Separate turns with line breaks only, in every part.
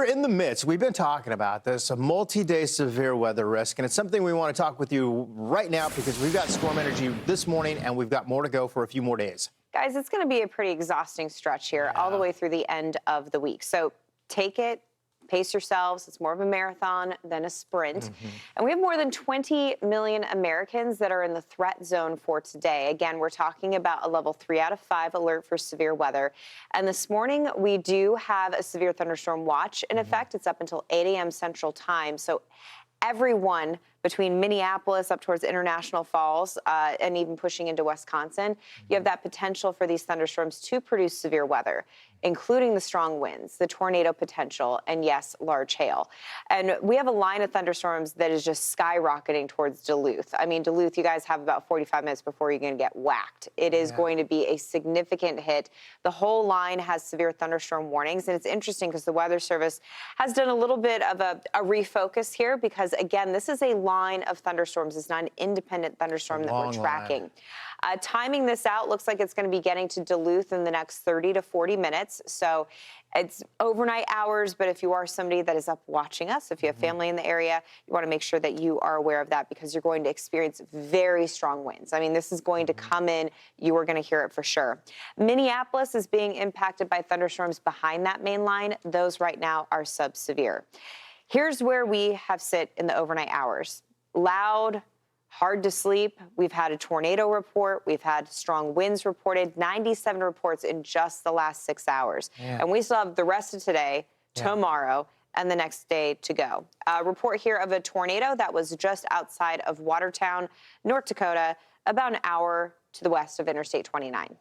We're in the midst. We've been talking about this, a multi-day severe weather risk, and it's something we want to talk with you right now because we've got storm energy this morning, and we've got more to go for a few more days.
Guys, it's going to be a pretty exhausting stretch here all the way through the end of the week. So take it, pace yourselves. It's more of a marathon than a sprint. And we have more than 20 million Americans that are in the threat zone for today. Again, we're talking about a level 3 out of 5 alert for severe weather. And this morning, we do have a severe thunderstorm watch. In effect, it's up until 8 a.m. Central Time. So everyone between Minneapolis up towards International Falls and even pushing into Wisconsin, you have that potential for these thunderstorms to produce severe weather, including the strong winds, the tornado potential, and yes, large hail. And we have a line of thunderstorms that is just skyrocketing towards Duluth. I mean, Duluth, you guys have about 45 minutes before you're going to get whacked. It is going to be a significant hit. The whole line has severe thunderstorm warnings, and it's interesting because the Weather Service has done a little bit of a refocus here because, again, this is a line of thunderstorms. It's not an independent thunderstorm that we're tracking. Timing this out looks like it's going to be getting to Duluth in the next 30 to 40 minutes. So it's overnight hours, but if you are somebody that is up watching us, if you have family in the area, you want to make sure that you are aware of that because you're going to experience very strong winds. I mean, this is going to come in. You are going to hear it for sure. Minneapolis is being impacted by thunderstorms behind that main line. Those right now are sub-severe. Here's where we have sit in the overnight hours. Loud, hard to sleep. We've had a tornado report. We've had strong winds reported, 97 reports in just the last 6 hours. And we still have the rest of today, tomorrow, and the next day to go. A report here of a tornado that was just outside of Watertown, North Dakota, about an hour to the west of Interstate 29.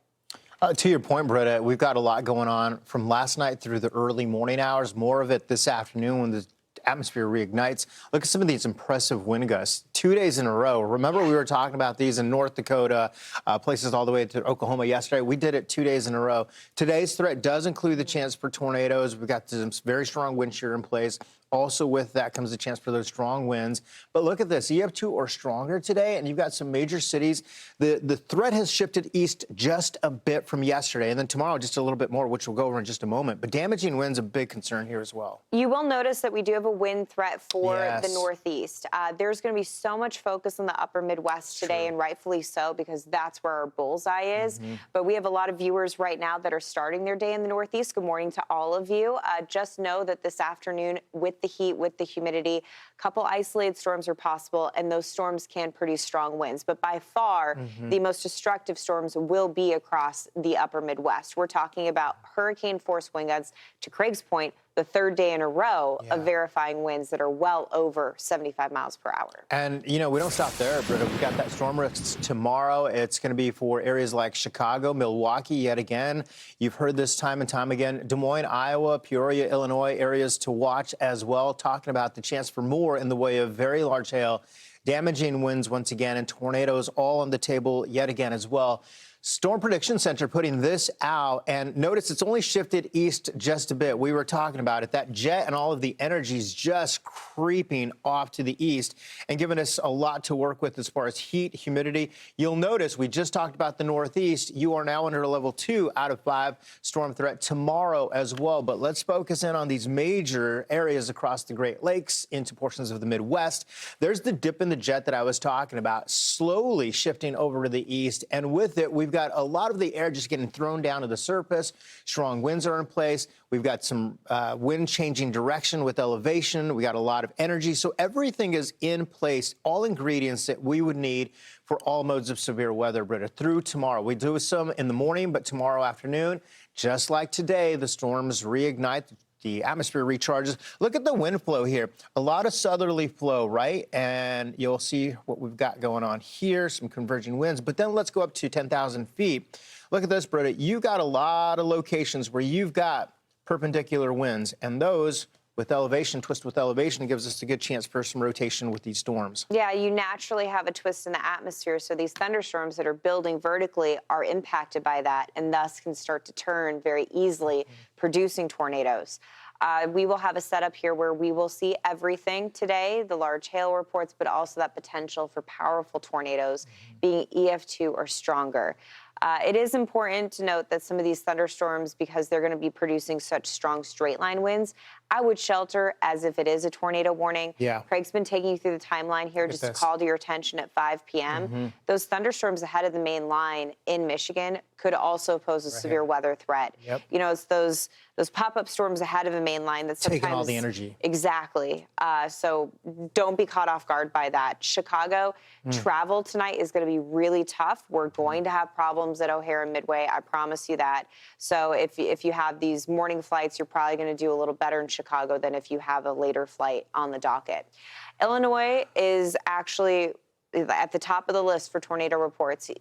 To your point, Britta, we've got a lot going on from last night through the early morning hours, more of it this afternoon when the atmosphere reignites. Look at some of these impressive wind gusts 2 days in a row. Remember, we were talking about these in North Dakota, places all the way to Oklahoma yesterday. We did it 2 days in a row. Today's threat does include the chance for tornadoes. We've got some very strong wind shear in place. Also with that comes the chance for those strong winds. But look at this. EF2 or stronger today, and you've got some major cities. The threat has shifted east just a bit from yesterday, and then tomorrow just a little bit more, which we'll go over in just a moment. But damaging winds a big concern here as well. You
will notice that we do have a wind threat for the Northeast. There's going to be so much focus on the upper Midwest today, and rightfully so, because that's where our bullseye is. But we have a lot of viewers right now that are starting their day in the Northeast. Good morning to all of you. Just know that this afternoon, with the heat, with the humidity, a couple isolated storms are possible, and those storms can produce strong winds. But by far, the most destructive storms will be across the upper Midwest. We're talking about hurricane-force wind gusts, to Craig's point, the third day in a row of verifying winds that are well over 75 miles per hour.
And, you know, we don't stop there, Britta. We've got that storm risk tomorrow. It's going to be for areas like Chicago, Milwaukee, yet again. You've heard this time and time again. Des Moines, Iowa, Peoria, Illinois, areas to watch as well. Talking about the chance for more in the way of very large hail, damaging winds once again, and tornadoes all on the table yet again as well. Storm Prediction Center putting this out, and notice it's only shifted east just a bit. We were talking about it. That jet and all of the energy is just creeping off to the east and giving us a lot to work with as far as heat, humidity. You'll notice we just talked about the Northeast. You are now under a level 2 out of 5 storm threat tomorrow as well. But let's focus in on these major areas across the Great Lakes into portions of the Midwest. There's the dip in the jet that I was talking about, slowly shifting over to the east. And with it, we've got a lot of the air just getting thrown down to the surface. Strong winds are in place. We've got some wind changing direction with elevation. We got a lot of energy. So everything is in place, all ingredients that we would need for all modes of severe weather, Britta, through tomorrow. We do some in the morning, but tomorrow afternoon, just like today, the storms reignite. The atmosphere recharges. Look at the wind flow here. A lot of southerly flow, right? And you'll see what we've got going on here, some converging winds. But then let's go up to 10,000 feet. Look at this, Britta. You've got a lot of locations where you've got perpendicular winds, and those with elevation, twist with elevation, gives us a good chance for some rotation with these storms.
Yeah, you naturally have a twist in the atmosphere, so these thunderstorms that are building vertically are impacted by that and thus can start to turn very easily, producing tornadoes. We will have a setup here where we will see everything today, the large hail reports, but also that potential for powerful tornadoes being EF2 or stronger. It is important to note that some of these thunderstorms, because they're going to be producing such strong straight line winds, I would shelter as if it is a tornado warning.
Yeah.
Craig's been taking you through the timeline here just to call to your attention at 5 p.m. Those thunderstorms ahead of the main line in Michigan could also pose a severe weather threat.
Yep.
You know, it's those pop-up storms ahead of a main line that sometimes
taking all the energy.
Exactly. So don't be caught off guard by that. Chicago travel tonight is going to be really tough. We're going to have problems at O'Hare and Midway. I promise you that. So if you have these morning flights, you're probably going to do a little better in Chicago than if you have a later flight on the docket. Illinois is actually at the top of the list for tornado reports.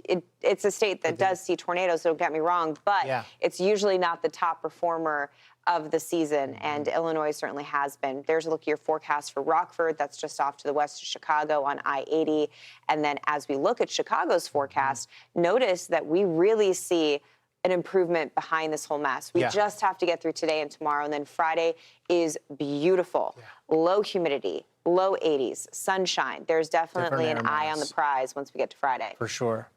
It's a state that does see tornadoes, don't get me wrong, but it's usually not the top performer of the season, and Illinois certainly has been. There's a look at your forecast for Rockford. That's just off to the west of Chicago on I-80. And then as we look at Chicago's forecast, notice that we really see an improvement behind this whole mess. We just have to get through today and tomorrow, and then Friday is beautiful. Low humidity, low 80s, sunshine. There's definitely an eye on the prize once we get to Friday.
For sure.